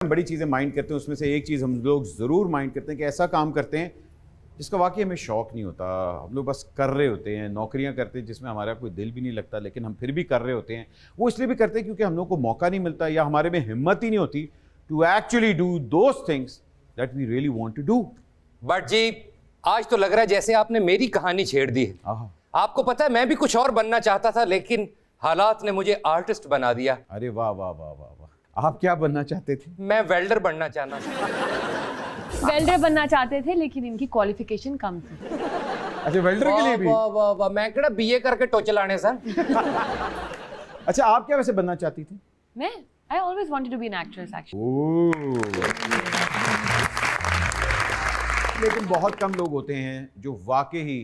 बड़ी चीज़ें माइंड करते हैं, उसमें से एक चीज़ हम लोग ज़रूर माइंड करते हैं कि ऐसा काम करते हैं जिसका वाकई हमें शौक़ नहीं होता। हम लोग बस कर रहे होते हैं, नौकरियां करते हैं जिसमें हमारा कोई दिल भी नहीं लगता, लेकिन हम फिर भी कर रहे होते हैं। वो इसलिए भी करते हैं क्योंकि हम लोग को मौका नहीं मिलता या हमारे में हिम्मत ही नहीं होती to actually do those things that we really want to do. But जी आज तो लग रहा है जैसे आपने मेरी कहानी छेड़ दी है। आपको पता है मैं भी कुछ और बनना चाहता था, लेकिन हालात ने मुझे आर्टिस्ट बना दिया। अरे वाह वाह वाह वाह वाह, आप क्या बनना चाहते थे? मैं वेल्डर बनना चाहना था। वेल्डर बनना चाहते थे, लेकिन इनकी क्वालिफिकेशन कम थी। अच्छा, वेल्डर के लिए भी? वाह वाह वाह, मैं केड़ा बीए करके टोच लाने सर। अच्छा, आप क्या वैसे बनना चाहती थी? मैं I always wanted to be an actress actually. लेकिन बहुत कम लोग होते हैं जो वाकई ही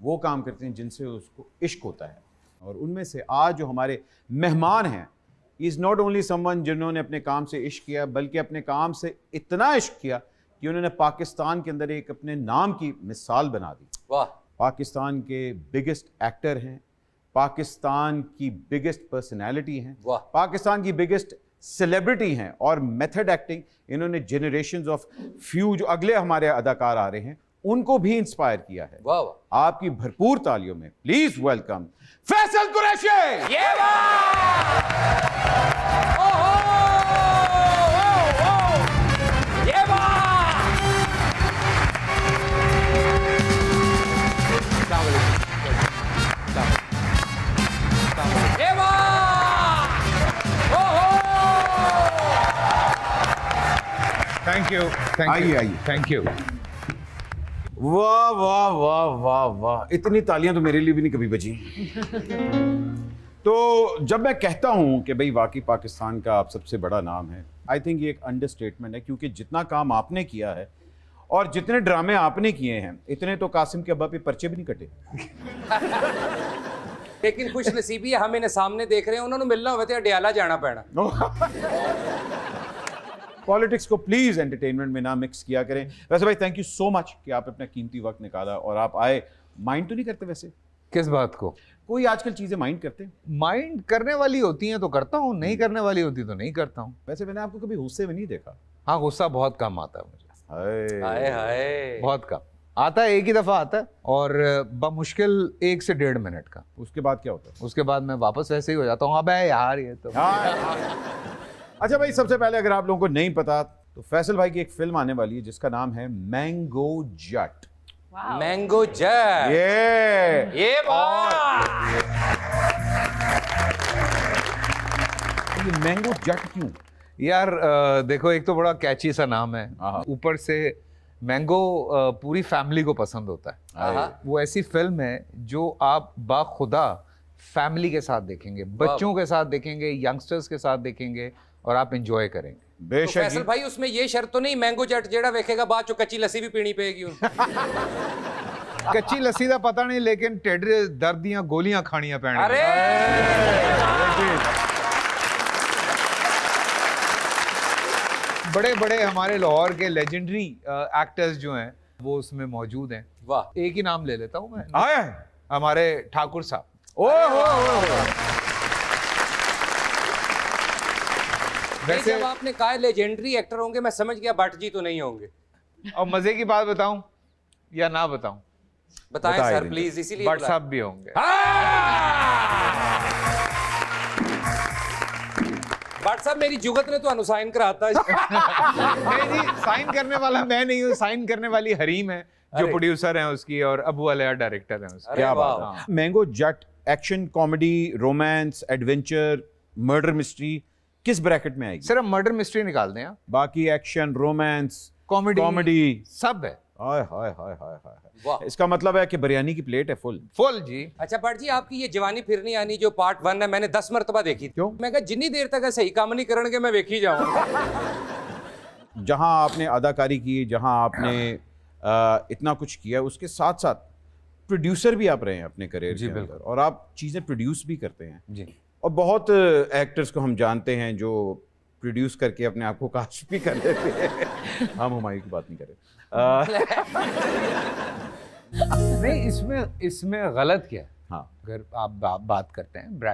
वो काम करते हैं जिनसे उसको इश्क होता है। और उनमें से आज जो हमारे मेहमान हैं, इज़ नॉट ओनली समवन जिन्होंने अपने काम से इश्क किया, बल्कि अपने काम से इतना इश्क किया कि उन्होंने पाकिस्तान के अंदर एक अपने नाम की मिसाल बना दी। वाह। पाकिस्तान के बिगेस्ट एक्टर हैं, पाकिस्तान की बिगेस्ट पर्सनैलिटी हैं, वाह। पाकिस्तान की बिगेस्ट सेलिब्रिटी हैं, और मेथड एक्टिंग इन्होंने जनरेशंस ऑफ फ्यू जो अगले हमारे अदाकार आ रहे हैं उनको भी इंस्पायर किया है। वाह वाह। आपकी भरपूर तालियों में प्लीज वेलकम फैसल कुरैशी। ये वाह! ओहो! ये वाह! ये वाह! ओहो! थैंक यू, आइए आइए। Thank you. वाह वाह वाह वाह वाह, इतनी तालियां तो मेरे लिए भी नहीं कभी बजी। तो जब मैं कहता हूं कि भाई वाकई पाकिस्तान का आप सबसे बड़ा नाम है, आई थिंक ये एक अंडरस्टेटमेंट है, क्योंकि जितना काम आपने किया है और जितने ड्रामे आपने किए हैं, इतने तो कासिम के अब्बा पे पर्चे भी नहीं कटे। लेकिन खुश नसीबी है, हम इन्हें सामने देख रहे हैं, उन्होंने मिलना हुआ तो अडियाला जाना पैना। पॉलिटिक्स को प्लीज एंटरटेनमेंट में ना मिक्स किया करें। वैसे भाई थैंक यू सो मच कि आप अपना कीमती वक्त निकाला और आप आए। माइंड तो नहीं करते वैसे? किस बात को? कोई आजकल चीजें माइंड करते हैं? माइंड करने वाली होती हैं तो करता हूँ, नहीं करने वाली होती तो नहीं करता हूँ। वैसे मैंने आपको कभी गुस्से में नहीं देखा। हाँ, गुस्सा बहुत कम आता है मुझे। हाय हाय। बहुत कम आता है, एक ही दफा आता है, और बमुश्किल 1 से 1.5 मिनट का। उसके बाद क्या होता है? उसके बाद मैं वापस वैसे ही हो जाता हूँ। अबे यार ये तो। अच्छा भाई, सबसे पहले अगर आप लोगों को नहीं पता तो फैसल भाई की एक फिल्म आने वाली है जिसका नाम है मैंगो जट। Wow. मैंगो जट। ये वाह! ये मैंगो जट क्यों? यार देखो, एक तो बड़ा कैची सा नाम है, ऊपर से मैंगो पूरी फैमिली को पसंद होता है। वो ऐसी फिल्म है जो आप बाखुदा फैमिली के साथ देखेंगे, बच्चों के साथ देखेंगे, यंगस्टर्स के साथ देखेंगे, और आप एंजॉय करेंगे। तो बेशक। फैसल भाई उसमें ये शर्त तो नहीं मैंगो जट जेड़ा वेखेगा बाद चो कच्ची लस्सी भी पीनी पेगी? कच्ची लस्सी का पता नहीं, लेकिन टेढ़े दर्द दियां गोलियां खानियां पैणियां। अरे बड़े बड़े हमारे लाहौर के लेजेंडरी एक्टर्स जो हैं वो उसमें मौजूद हैं। वाह। एक ही नाम ले लेता हूं मैं, आया हमारे ठाकुर साहब। वैसे जब आपने कहा लेजेंडरी एक्टर होंगे, मैं समझ गया भट्ट जी तो नहीं होंगे। और मजे की बात बताऊं या ना बताऊं? बताएं बताइए। सर प्लीज, इसीलिए भट्ट बुलाया। साहब भी होंगे। भट्ट साहब मेरी जुगत ने तो साइन कराता है। नहीं जी, साइन करने वाला मैं नहीं हूँ, साइन करने वाली हरीम है जो अरे। प्रोड्यूसर हैं उसकी, और अबू अलिया डायरेक्टर हैं उसके। अरे क्या वाह। बात है। Mango Jatt action, comedy, romance, adventure, murder mystery किस ब्रैकेट में आएगी? सिर्फ मर्डर मिस्ट्री निकाल दें आप, बाकी एक्शन, रोमांस, कॉमेडी सब है। हाय हाय हाय हाय हाय। वाह। इसका मतलब है कि बिरयानी की प्लेट है फुल। फुल जी। अच्छा भट्ट जी, आपकी ये जवानी फिरनी आनी जो पार्ट 1 है, मैंने 10 मरतबा देखी थी। क्यों? मैं कहा जितनी देर तक सही काम नहीं करेंगे मैं वेखी जाऊंगा। जहां आपने अदाकारी की, जहां आपने इतना कुछ किया, उसके साथ साथ प्रोड्यूसर भी आप रहे हैं अपने करियर के अंदर, और आप चीज़ें प्रोड्यूस भी करते हैं जी। और बहुत एक्टर्स को हम जानते हैं जो प्रोड्यूस करके अपने आप को कास्ट भी कर लेते हैं। हम हुमायूं की बात नहीं करें। नहीं, इसमें गलत क्या है? हाँ, अगर आप बात करते हैं ब्रैड